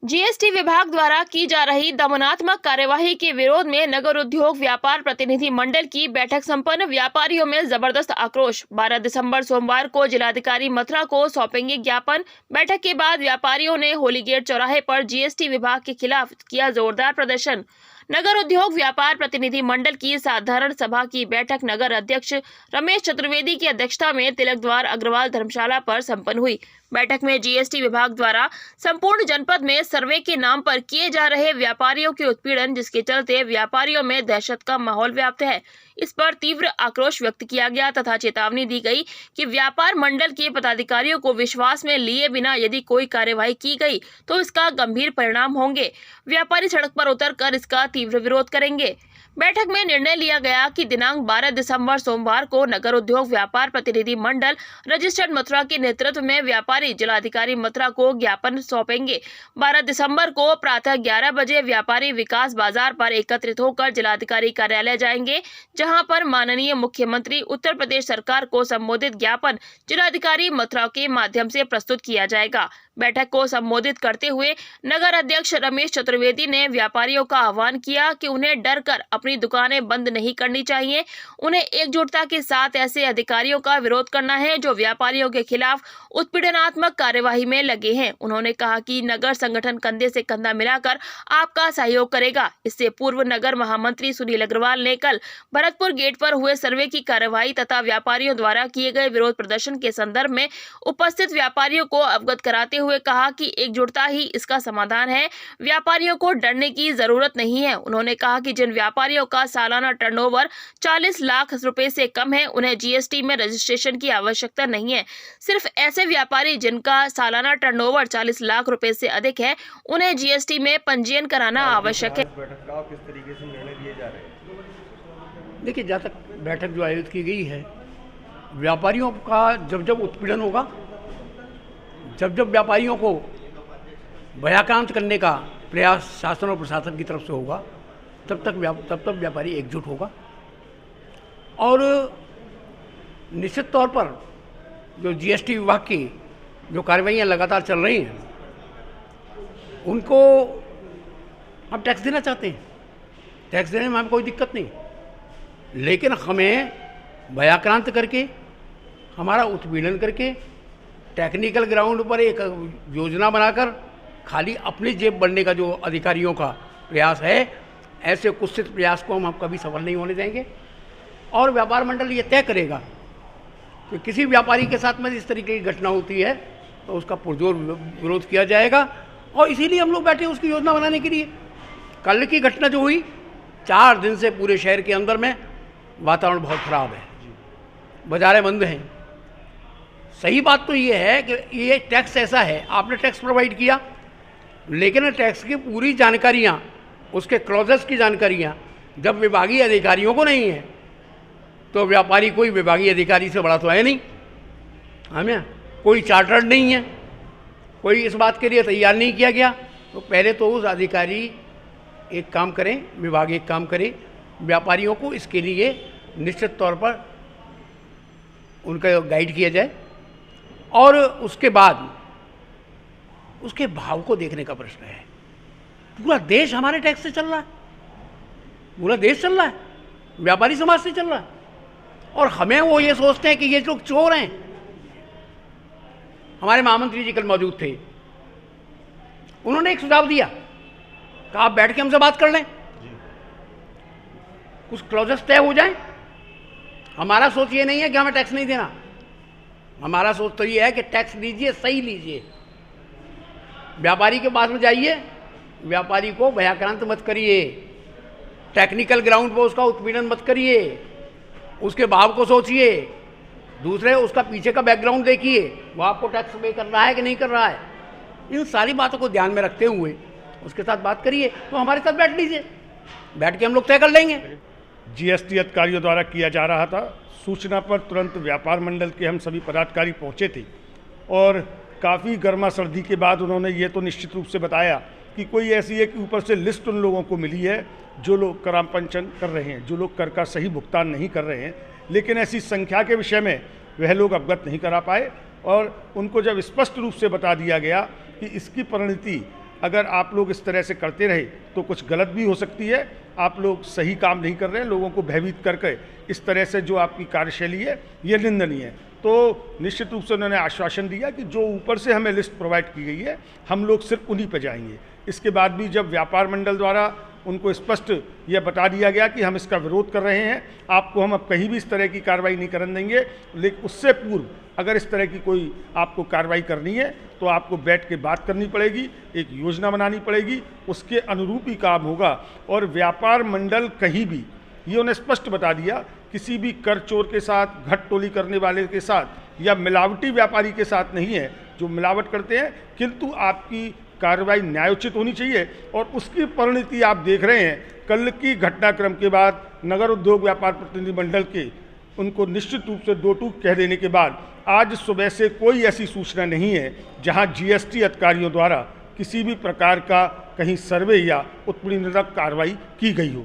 GST विभाग द्वारा की जा रही दमनात्मक कार्यवाही के विरोध में नगर उद्योग व्यापार प्रतिनिधि मंडल की बैठक संपन्न। व्यापारियों में जबरदस्त आक्रोश। 12 दिसंबर सोमवार को जिलाधिकारी मथुरा को सौंपेंगे ज्ञापन। बैठक के बाद व्यापारियों ने होली गेट चौराहे पर जीएसटी विभाग के खिलाफ किया जोरदार प्रदर्शन। नगर उद्योग व्यापार प्रतिनिधि मंडल की साधारण सभा की बैठक नगर अध्यक्ष रमेश चतुर्वेदी की अध्यक्षता में तिलक द्वार अग्रवाल धर्मशाला पर संपन्न हुई। बैठक में जीएसटी विभाग द्वारा संपूर्ण जनपद में सर्वे के नाम पर किए जा रहे व्यापारियों के उत्पीड़न, जिसके चलते व्यापारियों में दहशत का माहौल व्याप्त है, इस पर तीव्र आक्रोश व्यक्त किया गया तथा चेतावनी दी गई कि व्यापार मंडल के पदाधिकारियों को विश्वास में लिए बिना यदि कोई कार्यवाही की गई तो इसका गंभीर परिणाम होंगे। व्यापारी सड़क पर उतरकर इसका तीव्र विरोध करेंगे। बैठक में निर्णय लिया गया कि दिनांक 12 दिसंबर सोमवार को नगर उद्योग व्यापार प्रतिनिधि मंडल रजिस्टर्ड मथुरा के नेतृत्व में व्यापारी जिलाधिकारी मथुरा को ज्ञापन सौंपेंगे। 12 दिसंबर को प्रातः 11 बजे व्यापारी विकास बाजार पर एकत्रित होकर जिलाधिकारी कार्यालय जाएंगे, जहां पर माननीय मुख्यमंत्री उत्तर प्रदेश सरकार को संबोधित ज्ञापन जिलाधिकारी मथुरा के माध्यम से प्रस्तुत किया जाएगा। बैठक को संबोधित करते हुए नगर अध्यक्ष रमेश चतुर्वेदी ने व्यापारियों का आह्वान किया कि उन्हें डर कर अपनी दुकानें बंद नहीं करनी चाहिए। उन्हें एकजुटता के साथ ऐसे अधिकारियों का विरोध करना है जो व्यापारियों के खिलाफ उत्पीड़नात्मक कार्यवाही में लगे हैं। उन्होंने कहा कि नगर संगठन कंधे से कंधा मिलाकर आपका सहयोग करेगा। इससे पूर्व नगर महामंत्री सुनील अग्रवाल ने कल भरतपुर गेट पर हुए सर्वे की कार्यवाही तथा व्यापारियों द्वारा किए गए विरोध प्रदर्शन के संदर्भ में उपस्थित व्यापारियों को अवगत कराते हुए कहा कि एकजुटता ही इसका समाधान है। व्यापारियों को डरने की जरूरत नहीं है। उन्होंने कहा कि जिन व्यापारियों का सालाना टर्नओवर 40 लाख रुपए से कम है, उन्हें जीएसटी में रजिस्ट्रेशन की आवश्यकता नहीं है। सिर्फ ऐसे व्यापारी जिनका सालाना टर्नओवर 40 लाख रुपए से अधिक है, उन्हें जीएसटी में पंजीयन कराना आवश्यक है। किस तरीके से निर्णय लिए जा रहे हैं? देखिए, जहाँ तक बैठक जो आयोजित की गई है, व्यापारियों का जब उत्पीड़न होगा, जब व्यापारियों को भयाक्रांत करने का प्रयास शासन और प्रशासन की तरफ से होगा, तब तक व्यापारी एकजुट होगा। और निश्चित तौर पर जो जीएसटी विभाग की जो कार्रवाइयाँ लगातार चल रही हैं, उनको हम टैक्स देना चाहते हैं। टैक्स देने में हमें कोई दिक्कत नहीं, लेकिन हमें भयाक्रांत करके, हमारा उत्पीड़न करके, टेक्निकल ग्राउंड पर एक योजना बनाकर खाली अपनी जेब बढ़ने का जो अधिकारियों का प्रयास है, ऐसे कुत्सित प्रयास को हम कभी सफल नहीं होने देंगे। और व्यापार मंडल ये तय करेगा कि किसी व्यापारी के साथ में इस तरीके की घटना होती है तो उसका पुरजोर विरोध किया जाएगा। और इसीलिए हम लोग बैठे उसकी योजना बनाने के लिए। कल की घटना जो हुई, 4 दिन से पूरे शहर के अंदर में वातावरण बहुत ख़राब है, बाजारें बंद हैं। सही बात तो ये है कि ये टैक्स ऐसा है, आपने टैक्स प्रोवाइड किया, लेकिन टैक्स की पूरी जानकारियाँ, उसके क्लॉजेस की जानकारियाँ जब विभागीय अधिकारियों को नहीं है, तो व्यापारी कोई विभागीय अधिकारी से बड़ा तो है नहीं। हमें कोई चार्टर्ड नहीं है, कोई इस बात के लिए तैयार नहीं किया गया। तो पहले तो उस अधिकारी एक काम करें, विभाग एक काम करे, व्यापारियों को इसके लिए निश्चित तौर पर उनका गाइड किया जाए। और उसके बाद उसके भाव को देखने का प्रश्न है। पूरा देश हमारे टैक्स से चल रहा है, पूरा देश चल रहा है, व्यापारी समाज से चल रहा है। और हमें वो ये सोचते हैं कि ये लोग चोर हैं। हमारे महामंत्री जी कल मौजूद थे, उन्होंने एक सुझाव दिया कि आप बैठ के हमसे बात कर लें, कुछ क्लॉजेस तय हो जाएं। हमारा सोच ये नहीं है कि हमें टैक्स नहीं देना, हमारा सोच तो ये है कि टैक्स लीजिए, सही लीजिए, व्यापारी के पास में जाइए, व्यापारी को भयाक्रांत मत करिए, टेक्निकल ग्राउंड पर उसका उत्पीड़न मत करिए, उसके भाव को सोचिए, दूसरे उसका पीछे का बैकग्राउंड देखिए, वो आपको टैक्स पे कर रहा है कि नहीं कर रहा है। इन सारी बातों को ध्यान में रखते हुए उसके साथ बात करिए। तो हमारे साथ बैठ लीजिए, बैठ के हम लोग तय कर लेंगे। जीएसटी अधिकारियों द्वारा किया जा रहा था, सूचना पर तुरंत व्यापार मंडल के हम सभी पदाधिकारी पहुंचे थे और काफ़ी गर्मा सर्दी के बाद उन्होंने ये तो निश्चित रूप से बताया कि कोई ऐसी एक ऊपर से लिस्ट उन लोगों को मिली है जो लोग करापंचन कर रहे हैं, जो लोग कर का सही भुगतान नहीं कर रहे हैं, लेकिन ऐसी संख्या के विषय में वह लोग अवगत नहीं करा पाए। और उनको जब स्पष्ट रूप से बता दिया गया कि इसकी परिणति अगर आप लोग इस तरह से करते रहे तो कुछ गलत भी हो सकती है। आप लोग सही काम नहीं कर रहे हैं, लोगों को भयभीत करके इस तरह से जो आपकी कार्यशैली है ये निंदनीय है। तो निश्चित रूप से उन्होंने आश्वासन दिया कि जो ऊपर से हमें लिस्ट प्रोवाइड की गई है हम लोग सिर्फ उन्हीं पर जाएंगे। इसके बाद भी जब व्यापार मंडल द्वारा उनको स्पष्ट यह बता दिया गया कि हम इसका विरोध कर रहे हैं, आपको हम अब कहीं भी इस तरह की कार्रवाई नहीं करने देंगे, लेकिन उससे पूर्व अगर इस तरह की कोई आपको कार्रवाई करनी है तो आपको बैठ के बात करनी पड़ेगी, एक योजना बनानी पड़ेगी, उसके अनुरूप ही काम होगा। और व्यापार मंडल कहीं भी, ये उन्हें स्पष्ट बता दिया, किसी भी कर चोर के साथ, घट टोली करने वाले के साथ या मिलावटी व्यापारी के साथ नहीं है जो मिलावट करते हैं, किंतु आपकी कार्रवाई न्यायोचित होनी चाहिए। और उसकी परिणति आप देख रहे हैं, कल की घटनाक्रम के बाद नगर उद्योग व्यापार प्रतिनिधि मंडल के उनको निश्चित रूप से दो टूक कह देने के बाद आज सुबह से कोई ऐसी सूचना नहीं है जहां जीएसटी अधिकारियों द्वारा किसी भी प्रकार का कहीं सर्वे या उत्पीड़नक कार्रवाई की गई हो।